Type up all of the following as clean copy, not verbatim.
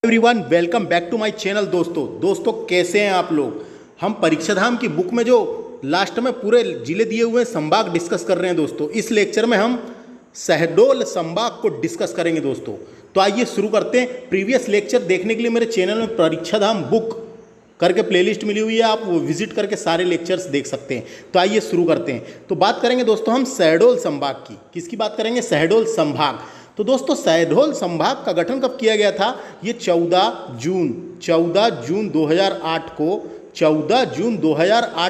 Everyone, welcome back to my channel. दोस्तों कैसे हैं आप लोग। हम परीक्षा धाम की बुक में जो लास्ट में पूरे जिले दिए हुए हैं, संभाग डिस्कस कर रहे हैं दोस्तों। इस लेक्चर में हम शहडोल संभाग को डिस्कस करेंगे दोस्तों। तो आइए शुरू करते हैं। प्रीवियस लेक्चर देखने के लिए मेरे चैनल में परीक्षा धाम बुक करके प्लेलिस्ट मिली हुई है, आप वो विजिट करके सारे लेक्चर्स देख सकते हैं। तो आइए शुरू करते हैं। तो बात करेंगे दोस्तों हम शहडोल संभाग की। किसकी बात करेंगे? शहडोल संभाग। तो दोस्तों शहडोल संभाग का गठन कब किया गया था? ये 14 जून 2008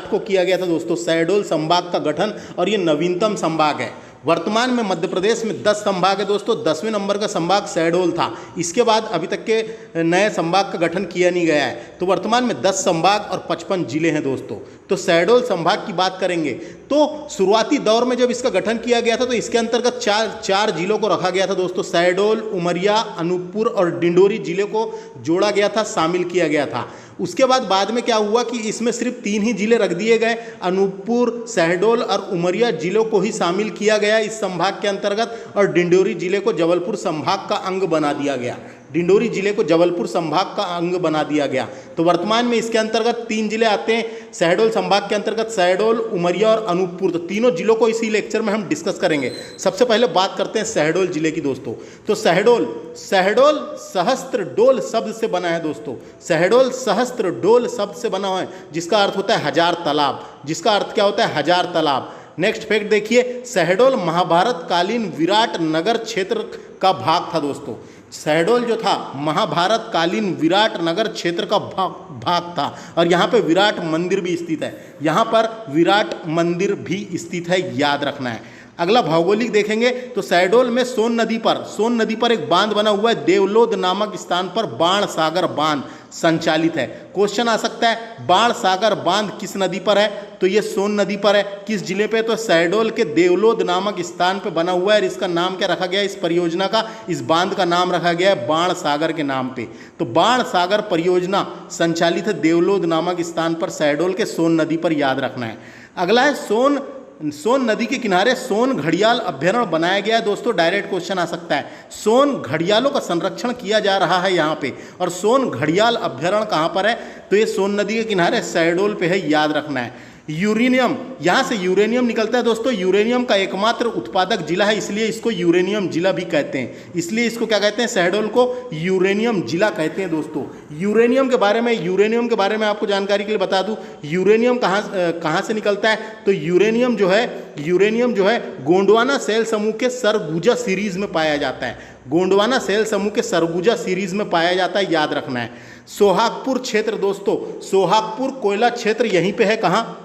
को किया गया था दोस्तों शहडोल संभाग का गठन। और ये नवीनतम संभाग है। वर्तमान में मध्य प्रदेश में 10 संभाग है दोस्तों। 10वें नंबर का संभाग शहडोल था। इसके बाद अभी तक के नए संभाग का गठन किया नहीं गया है। तो वर्तमान में 10 संभाग और 55 जिले हैं दोस्तों। तो शहडोल संभाग की बात करेंगे तो शुरुआती दौर में जब इसका गठन किया गया था तो इसके अंतर्गत चार जिलों को रखा गया था दोस्तों। शहडोल, उमरिया, अनूपपुर और डिंडोरी जिले को जोड़ा गया था, शामिल किया गया था। उसके बाद में क्या हुआ कि इसमें सिर्फ 3 ही जिले रख दिए गए। अनूपपुर, शहडोल और उमरिया जिलों को ही शामिल किया गया इस संभाग के अंतर्गत। और डिंडोरी जिले को जबलपुर संभाग का अंग बना दिया गया। डिंडोरी जिले को जबलपुर संभाग का अंग बना दिया गया। तो वर्तमान में इसके अंतर्गत 3 जिले आते हैं शहडोल संभाग के अंतर्गत, शहडोल, उमरिया और अनूपपुर। तो तीनों जिलों को इसी लेक्चर में हम डिस्कस करेंगे। सबसे पहले बात करते हैं शहडोल जिले की दोस्तों। तो शहडोल सहस्त्र डोल शब्द से बना है दोस्तों। शहडोल सहस्त्र डोल शब्द से बना हुआ है, जिसका अर्थ होता है हजार तालाब। जिसका अर्थ क्या होता है? हजार तालाब। नेक्स्ट फैक्ट देखिए, शहडोल महाभारत कालीन विराट नगर क्षेत्र का भाग था दोस्तों। शहडोल जो था महाभारत कालीन विराट नगर क्षेत्र का भाग था। और यहाँ पे विराट मंदिर भी स्थित है। यहाँ पर विराट मंदिर भी स्थित है, याद रखना है। अगला भौगोलिक देखेंगे तो शहडोल में सोन नदी पर एक बांध बना हुआ है। देवलोद नामक स्थान पर बाण सागर बांध संचालित है। क्वेश्चन आ सकता है बाण सागर बांध किस नदी पर है? तो ये सोन नदी पर है। किस जिले पे? तो शहडोल के देवलोद नामक स्थान पे बना हुआ है। और इसका नाम क्या रखा गया? इस परियोजना का, इस बांध का नाम रखा गया है बाण सागर के नाम पे। तो बाण सागर परियोजना संचालित है देवलोद नामक स्थान पर, शहडोल के सोन नदी पर, याद रखना है। अगला है सोन नदी के किनारे सोन घड़ियाल अभ्यारण्य बनाया गया है दोस्तों। डायरेक्ट क्वेश्चन आ सकता है। सोन घड़ियालों का संरक्षण किया जा रहा है यहाँ पे। और सोन घड़ियाल अभ्यारण्य कहाँ पर है? तो ये सोन नदी के किनारे शहडोल पे है, याद रखना है। यूरेनियम, यहाँ से यूरेनियम निकलता है दोस्तों। यूरेनियम का एकमात्र उत्पादक जिला है, इसलिए इसको यूरेनियम जिला भी कहते हैं। इसलिए इसको क्या कहते हैं? शहडोल को यूरेनियम जिला कहते हैं दोस्तों। यूरेनियम के बारे में आपको जानकारी के लिए बता दूं, यूरेनियम कहाँ से निकलता है? तो यूरेनियम जो है गोंडवाना सेल समूह के सरगुजा सीरीज में पाया जाता है। गोंडवाना सेल समूह के सरगुजा सीरीज में पाया जाता है, याद रखना है। सोहागपुर क्षेत्र दोस्तों, सोहागपुर कोयला क्षेत्र यहीं पे है। कहाँ?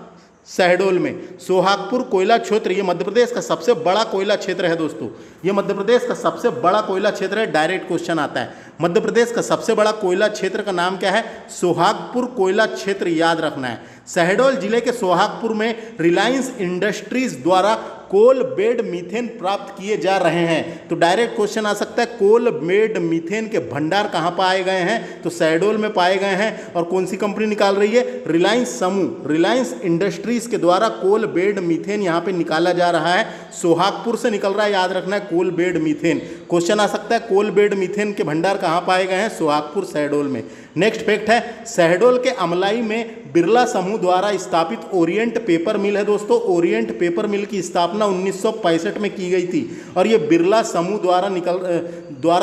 शहडोल में। सोहागपुर कोयला क्षेत्र ये मध्य प्रदेश का सबसे बड़ा कोयला क्षेत्र है दोस्तों। ये मध्य प्रदेश का सबसे बड़ा कोयला क्षेत्र है। डायरेक्ट क्वेश्चन आता है, मध्य प्रदेश का सबसे बड़ा कोयला क्षेत्र का नाम क्या है? सोहागपुर कोयला क्षेत्र, याद रखना है। शहडोल जिले के सोहागपुर में रिलायंस इंडस्ट्रीज द्वारा कोल बेड मीथेन प्राप्त किए जा रहे हैं। तो डायरेक्ट क्वेश्चन आ सकता है कोल बेड मीथेन के भंडार कहाँ पाए गए हैं? तो शहडोल में पाए गए हैं। और कौन सी कंपनी निकाल रही है? रिलायंस इंडस्ट्रीज के द्वारा कोल बेड मीथेन यहाँ पे निकाला जा रहा है। सोहागपुर से निकल रहा है, याद रखना है, कोल बेड मीथेन। क्वेश्चन आ सकता है कोल बेड मीथेन के भंडार कहाँ पाए गए हैं? सोहागपुर, शहडोल में। नेक्स्ट फैक्ट है, शहडोल के अमलाई में बिरला समूह द्वारा स्थापित ओरिएंट पेपर मिल है दोस्तों। ओरिएंट पेपर मिल की स्थापना 1965 में की गई थी। और ये बिरला समूह द्वारा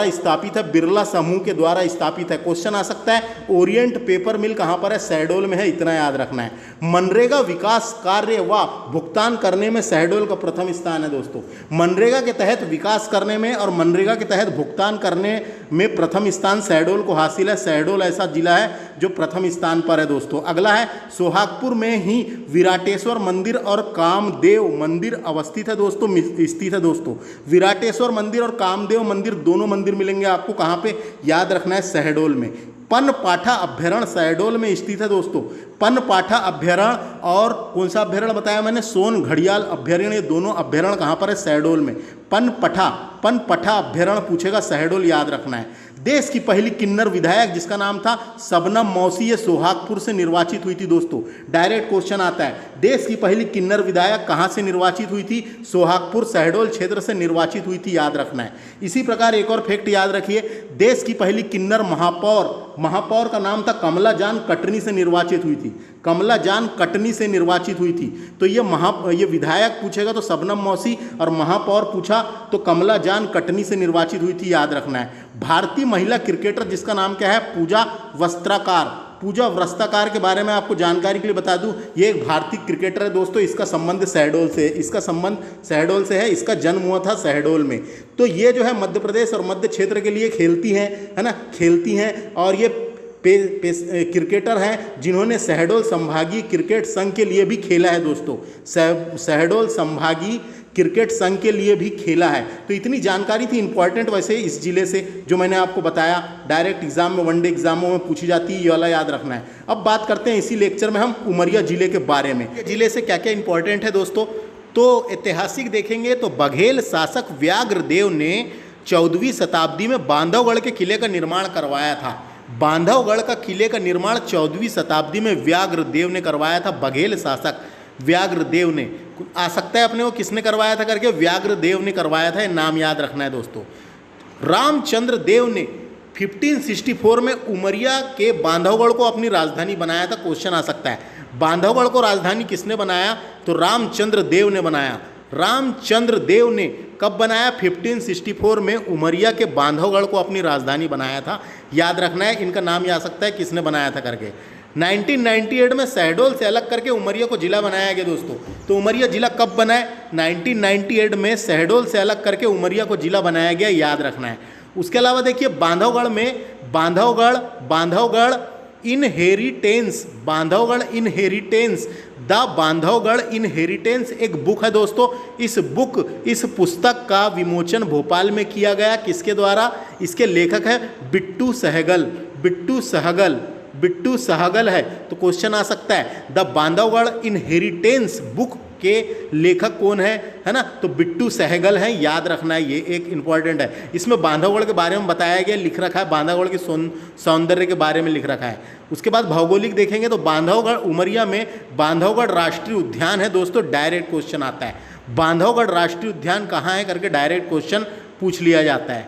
स्थापित है, बिरला समूह के द्वारा स्थापित है। क्वेश्चन आ सकता है ओरिएंट पेपर मिल कहाँ पर है? शहडोल में है, इतना याद रखना है। मनरेगा विकास कार्य व भुगतान करने में शहडोल का प्रथम स्थान है दोस्तों। मनरेगा के तहत विकास करने में और मनरेगा के तहत भुगतान करने में प्रथम स्थान शहडोल को हासिल है। शहडोल ऐसा जिला है जो प्रथम स्थान पर है दोस्तों। अगला है, सोहागपुर में ही विराटेश्वर मंदिर और कामदेव मंदिर स्थित है दोस्तों। विराटेश्वर मंदिर और कामदेव मंदिर दोनों मंदिर मिलेंगे आपको कहाँ पे? याद रखना है, शहडोल में। पनपाठा अभ्यारण्य शहडोल में स्थित है दोस्तों। पनपाठा अभ्यारण्य और कौन सा अभ्यारण्य बताया मैंने, सोन घड़ियाल अभ्यारण्य, ये दोनों अभ्यारण्य कहाँ पर है, शहडोल में। पनपठा अभ्यारण्य पूछेगा, शहडोल याद रखना है। देश की पहली किन्नर विधायक जिसका नाम था शबनम मौसी, ये सोहागपुर से निर्वाचित हुई थी दोस्तों। डायरेक्ट क्वेश्चन आता है, देश की पहली किन्नर विधायक कहाँ से निर्वाचित हुई थी, सोहागपुर शहडोल क्षेत्र से निर्वाचित हुई थी, याद रखना है। इसी प्रकार एक और फैक्ट याद रखिए, देश की पहली किन्नर महापौर का नाम था कमला जान, कटनी से निर्वाचित हुई थी। कमला जान कटनी से निर्वाचित हुई थी। तो ये विधायक पूछेगा तो शबनम मौसी, और महापौर पूछा तो कमला जान कटनी से निर्वाचित हुई थी, याद रखना है। भारतीय महिला क्रिकेटर जिसका नाम क्या है, पूजा वस्त्राकार के बारे में आपको जानकारी के लिए बता दूं, ये एक भारतीय क्रिकेटर है दोस्तों। इसका संबंध शहडोल से है। इसका जन्म हुआ था शहडोल में। तो ये जो है मध्य प्रदेश और मध्य क्षेत्र के लिए खेलती हैं, है ना, खेलती हैं। और ये क्रिकेटर हैं जिन्होंने शहडोल संभागीय क्रिकेट संघ के लिए भी खेला है दोस्तों। शहडोल संभागीय क्रिकेट संघ के लिए भी खेला है। तो इतनी जानकारी थी इंपॉर्टेंट वैसे इस जिले से, जो मैंने आपको बताया। डायरेक्ट एग्जाम में, वनडे एग्जामों में पूछी जाती है, ये वाला याद रखना है। अब बात करते हैं इसी लेक्चर में हम उमरिया जिले के बारे में। जिले से क्या क्या इंपॉर्टेंट है दोस्तों, तो ऐतिहासिक देखेंगे तो बघेल शासक व्याघ्रदेव ने 14वीं शताब्दी में बांधवगढ़ के किले का निर्माण करवाया था। बांधवगढ़ का किले का निर्माण 14वीं शताब्दी में व्याघ्रदेव ने करवाया था। बघेल शासक व्याघ्रदेव ने, आ सकता है अपने को किसने करवाया था करके, व्याघ्रदेव ने करवाया था, नाम याद रखना है दोस्तों। रामचंद्र देव ने 1564 में उमरिया के बांधवगढ़ को अपनी राजधानी बनाया था। क्वेश्चन आ सकता है, बांधवगढ़ को राजधानी किसने बनाया, तो रामचंद्र देव ने बनाया। रामचंद्र देव ने कब बनाया, 1564 में उमरिया के बांधवगढ़ को अपनी राजधानी बनाया था, याद रखना है। इनका नाम ये आ सकता है किसने बनाया था करके। 1998 में शहडोल से अलग करके उमरिया को जिला बनाया गया दोस्तों। तो उमरिया जिला कब बना है, 1998 में शहडोल से अलग करके उमरिया को जिला बनाया गया, याद रखना है। उसके अलावा देखिए बांधवगढ़ में Bandhavgarh inheritance the Bandhavgarh inheritance एक बुक है दोस्तों। इस पुस्तक का विमोचन भोपाल में किया गया, किसके द्वारा, इसके लेखक है बिट्टू सहगल है। तो क्वेश्चन आ सकता है द बांधवगढ़ इनहेरिटेंस बुक के लेखक कौन है ना, तो बिट्टू सहगल है, याद रखना है, ये एक इंपॉर्टेंट है। इसमें बांधवगढ़ के बारे में बताया गया, लिख रखा है, बांधवगढ़ के सौंदर्य के बारे में लिख रखा है। उसके बाद भौगोलिक देखेंगे तो बांधवगढ़, उमरिया में बांधवगढ़ राष्ट्रीय उद्यान है दोस्तों। डायरेक्ट क्वेश्चन आता है, बांधवगढ़ राष्ट्रीय उद्यान कहाँ है करके डायरेक्ट क्वेश्चन पूछ लिया जाता है।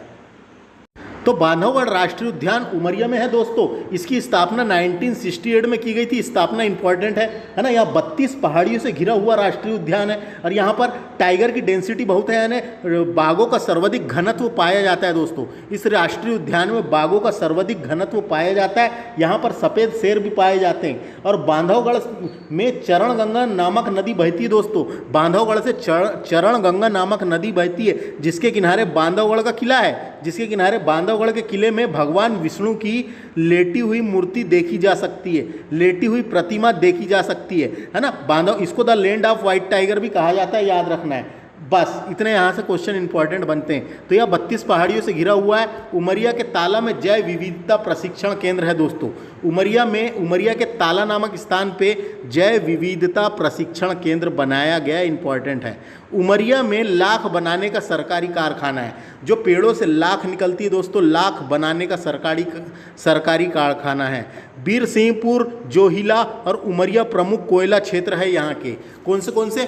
तो बांधवगढ़ राष्ट्रीय उद्यान उमरिया में है दोस्तों। इसकी स्थापना 1968 में की गई थी। स्थापना इंपॉर्टेंट है ना। यहाँ 32 पहाड़ियों से घिरा हुआ राष्ट्रीय उद्यान है और यहाँ पर टाइगर की डेंसिटी बहुत है, यानी बाघों का सर्वाधिक घनत्व पाया जाता है दोस्तों। इस राष्ट्रीय उद्यान में बाघों का सर्वाधिक घनत्व पाया जाता है। यहाँ पर सफ़ेद शेर भी पाए जाते हैं। और बांधवगढ़ में चरण गंगा नामक नदी बहती है दोस्तों। बांधवगढ़ से चरण गंगा नामक नदी बहती है, जिसके किनारे बांधवगढ़ का किला है। जिसके किनारे बांधवगढ़ के किले में भगवान विष्णु की लेटी हुई मूर्ति देखी जा सकती है, लेटी हुई प्रतिमा देखी जा सकती है ना। इसको the land of white tiger भी कहा जाता है, याद रखना है। बस इतने यहाँ से क्वेश्चन इंपॉर्टेंट बनते हैं। तो यह 32 पहाड़ियों से घिरा हुआ है। उमरिया के ताला में जैव विविधता प्रशिक्षण केंद्र है दोस्तों। उमरिया के ताला नामक स्थान पे जैव विविधता प्रशिक्षण केंद्र बनाया गया, इंपॉर्टेंट है। उमरिया में लाख बनाने का सरकारी कारखाना है। जो पेड़ों से लाख निकलती है दोस्तों, लाख बनाने का सरकारी कारखाना है। बीरसिंहपुर, जोहिला और उमरिया प्रमुख कोयला क्षेत्र है यहाँ के। कौन से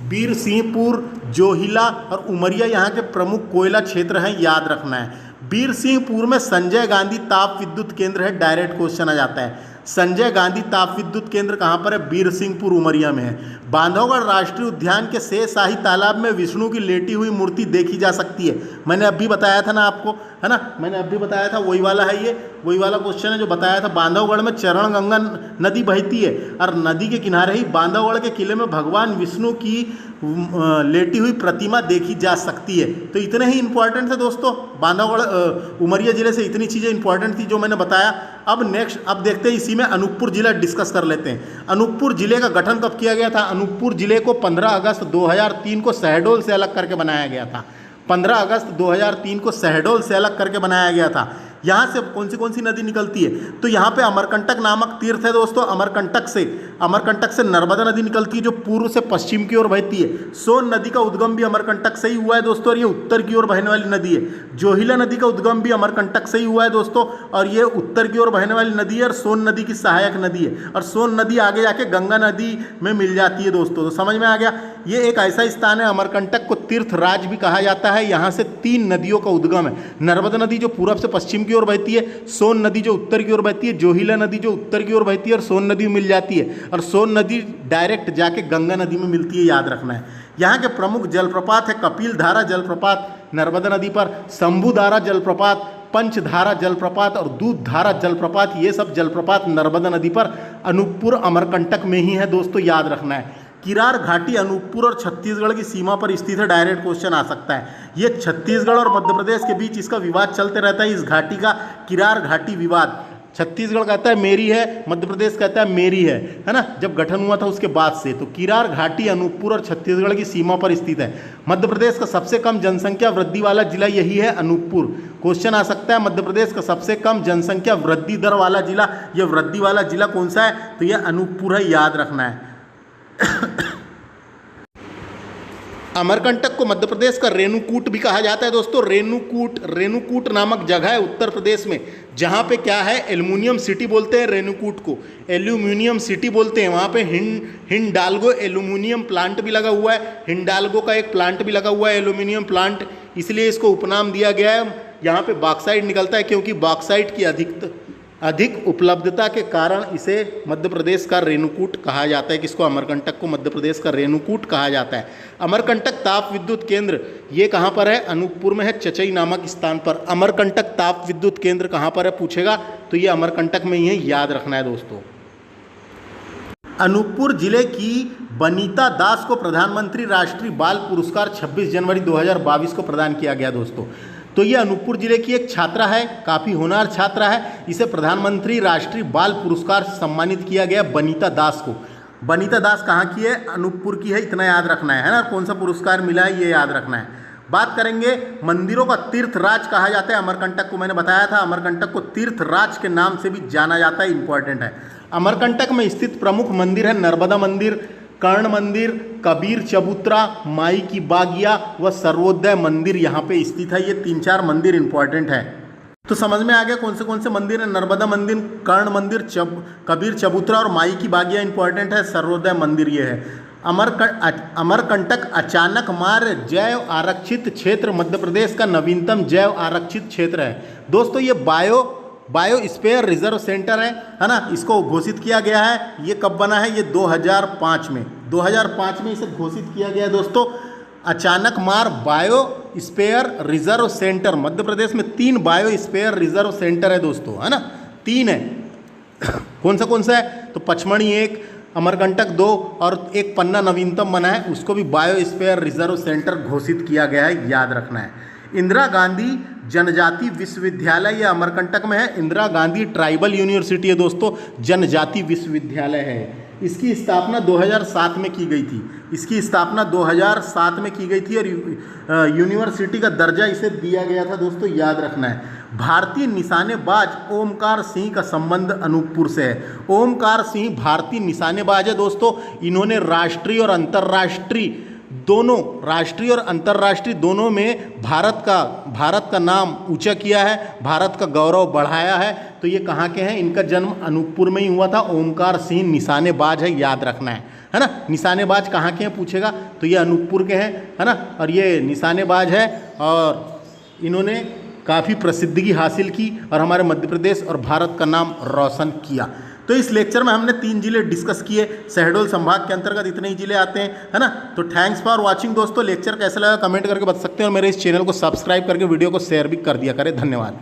बीरसिंहपुर, जोहिला और उमरिया यहाँ के प्रमुख कोयला क्षेत्र हैं, याद रखना है। बीरसिंहपुर में संजय गांधी ताप विद्युत केंद्र है। डायरेक्ट क्वेश्चन आ जाता है, संजय गांधी ताप विद्युत केंद्र कहाँ पर है, बीरसिंहपुर उमरिया में है। बांधवगढ़ राष्ट्रीय उद्यान के शेषशाही तालाब में विष्णु की लेटी हुई मूर्ति देखी जा सकती है। मैंने अभी बताया था ना आपको, है ना, मैंने अभी बताया था, वही वाला है ये, वही वाला क्वेश्चन है जो बताया था। बांधवगढ़ में चरण गंगा नदी बहती है और नदी के किनारे ही बांधवगढ़ के किले में भगवान विष्णु की लेटी हुई प्रतिमा देखी जा सकती है। तो इतने ही इंपॉर्टेंट थे दोस्तों। बांधवगढ़ उमरिया जिले से इतनी चीज़ें इंपॉर्टेंट थी जो मैंने बताया। अब देखते हैं इसी में अनूपपुर जिला डिस्कस कर लेते हैं। अनूपपुर जिले का गठन कब किया गया था? अनूपपुर जिले को 15 अगस्त 2003 को शहडोल से अलग करके बनाया गया था। 15 अगस्त 2003 को शहडोल से अलग करके बनाया गया था। यहाँ से कौन सी नदी निकलती है, तो यहाँ पे अमरकंटक नामक तीर्थ है दोस्तों। अमरकंटक से नर्मदा नदी निकलती है जो पूर्व से पश्चिम की ओर बहती है। सोन नदी का उद्गम भी अमरकंटक से ही हुआ है दोस्तों, और ये उत्तर की ओर बहने वाली नदी है। जोहिला नदी का उद्गम भी अमरकंटक से ही हुआ है दोस्तों, और ये उत्तर की ओर बहने वाली नदी है और सोन नदी की सहायक नदी है। और सोन नदी आगे जाके गंगा नदी में मिल जाती है दोस्तों। तो समझ में आ गया, ये एक ऐसा स्थान है, अमरकंटक को तीर्थ राज भी कहा जाता है। यहाँ से 3 नदियों का उद्गम है। नर्मदा नदी जो पूर्व से पश्चिम की ओर बहती है, सोन नदी जो उत्तर की ओर बहती है, जोहिला नदी जो उत्तर की ओर बहती है और सोन नदी मिल जाती है। और सोन नदी डायरेक्ट जाके गंगा नदी में मिलती है, याद रखना है। यहाँ के प्रमुख जलप्रपात है कपिलधारा जलप्रपात नर्मदा नदी पर, शंभुधारा जलप्रपात, पंचधारा जलप्रपात और दूधधारा जलप्रपात। ये सब जलप्रपात नर्मदा नदी पर अनूपपुर अमरकंटक में ही है दोस्तों, याद रखना है। किरार घाटी अनूपपुर और छत्तीसगढ़ की सीमा पर स्थित है, डायरेक्ट क्वेश्चन आ सकता है। ये छत्तीसगढ़ और मध्य प्रदेश के बीच इसका विवाद चलते रहता है, इस घाटी का किरार घाटी विवाद। छत्तीसगढ़ कहता है मेरी है, मध्य प्रदेश कहता है मेरी है ना, जब गठन हुआ था उसके बाद से। तो किरार घाटी अनूपपुर और छत्तीसगढ़ की सीमा पर स्थित है। मध्य प्रदेश का सबसे कम जनसंख्या वृद्धि वाला जिला यही है, अनूपपुर। क्वेश्चन आ सकता है मध्य प्रदेश का सबसे कम जनसंख्या वृद्धि दर वाला जिला, यह वृद्धि वाला जिला कौन सा है, तो यह अनूपपुर है, याद रखना है। अमरकंटक को मध्य प्रदेश का रेणुकूट भी कहा जाता है दोस्तों। रेणुकूट नामक जगह है उत्तर प्रदेश में, जहाँ पे क्या है, एल्युमिनियम सिटी बोलते हैं रेणुकूट को, एल्यूमिनियम सिटी बोलते हैं। वहाँ पे हिंडाल्गो एल्यूमिनियम प्लांट भी लगा हुआ है, हिंडाल्गो का एक प्लांट भी लगा हुआ है एल्यूमिनियम प्लांट, इसलिए इसको उपनाम दिया गया है। यहाँ पे बॉक्साइट निकलता है, क्योंकि बॉक्साइट की अधिक उपलब्धता के कारण इसे मध्य प्रदेश का रेणुकूट कहा जाता है। किसको, अमरकंटक को मध्य प्रदेश का रेणुकूट कहा जाता है। अमरकंटक ताप विद्युत केंद्र ये कहाँ पर है, अनूपपुर में है, चचई नामक स्थान पर। अमरकंटक ताप विद्युत केंद्र कहाँ पर है पूछेगा, तो ये अमरकंटक में ही है, याद रखना है दोस्तों। अनूपपुर जिले की बनीता दास को प्रधानमंत्री राष्ट्रीय बाल पुरस्कार 26 जनवरी 2022 को प्रदान किया गया दोस्तों। तो ये अनूपपुर जिले की एक छात्रा है, काफ़ी होनहार छात्रा है, इसे प्रधानमंत्री राष्ट्रीय बाल पुरस्कार से सम्मानित किया गया बनीता दास को। बनीता दास कहाँ की है, अनूपपुर की है, इतना याद रखना है ना। कौन सा पुरस्कार मिला है ये याद रखना है। बात करेंगे मंदिरों का तीर्थ राज कहा जाता है अमरकंटक को, मैंने बताया था अमरकंटक को तीर्थ राज के नाम से भी जाना जाता है, इंपॉर्टेंट है। अमरकंटक में स्थित प्रमुख मंदिर है नर्मदा मंदिर, कर्ण मंदिर, कबीर चबूतरा, माई की बागिया व सर्वोदय मंदिर यहाँ पे स्थित है। ये 3-4 मंदिर इंपॉर्टेंट है। तो समझ में आ गया कौन से मंदिर है, नर्मदा मंदिर, कर्ण मंदिर, कबीर चबूतरा और माई की बागिया इंपॉर्टेंट है, सर्वोदय मंदिर ये है। अमरकंटक अचानक मार्ग जैव आरक्षित क्षेत्र मध्य प्रदेश का नवीनतम जैव आरक्षित क्षेत्र है दोस्तों। ये बायोस्फीयर रिजर्व सेंटर है ना, इसको घोषित किया गया है। ये कब बना है, ये 2005 में इसे घोषित किया गया है दोस्तों। अचानक मार biosphere reserve centre, Madhya Pradesh में 3 बायोस्फीयर रिजर्व सेंटर है दोस्तों, है ना, 3 है। कौन सा है, तो पचमढ़ी 1, अमरकंटक 2 और एक पन्ना नवीनतम बना है, उसको भी बायोस्फीयर रिजर्व सेंटर घोषित किया गया है, याद रखना है। इंदिरा गांधी जनजाति विश्वविद्यालय ये अमरकंटक में है। इंदिरा गांधी ट्राइबल यूनिवर्सिटी है दोस्तों, जनजाति विश्वविद्यालय है। इसकी स्थापना 2007 में की गई थी, इसकी स्थापना 2007 में की गई थी और यूनिवर्सिटी का दर्जा इसे दिया गया था दोस्तों, याद रखना है। भारतीय निशानेबाज ओमकार सिंह का संबंध अनूपपुर से है। ओमकार सिंह भारतीय निशानेबाज है दोस्तों। इन्होंने राष्ट्रीय और अंतर्राष्ट्रीय दोनों, राष्ट्रीय और अंतर्राष्ट्रीय दोनों में भारत का नाम ऊंचा किया है, भारत का गौरव बढ़ाया है। तो ये कहाँ के हैं, इनका जन्म अनूपपुर में ही हुआ था। ओमकार सिंह निशानेबाज है, याद रखना है ना। निशानेबाज कहाँ के हैं पूछेगा, तो ये अनूपपुर के हैं, है ना। और ये निशानेबाज है और इन्होंने काफ़ी प्रसिद्धि हासिल की और हमारे मध्य प्रदेश और भारत का नाम रोशन किया। तो इस लेक्चर में हमने 3 जिले डिस्कस किए, शहडोल संभाग के अंतर्गत इतने ही जिले आते हैं, है ना। तो थैंक्स फॉर वाचिंग दोस्तों। लेक्चर कैसा लगा कमेंट करके बता सकते हैं और मेरे इस चैनल को सब्सक्राइब करके वीडियो को शेयर भी कर दिया करें। धन्यवाद।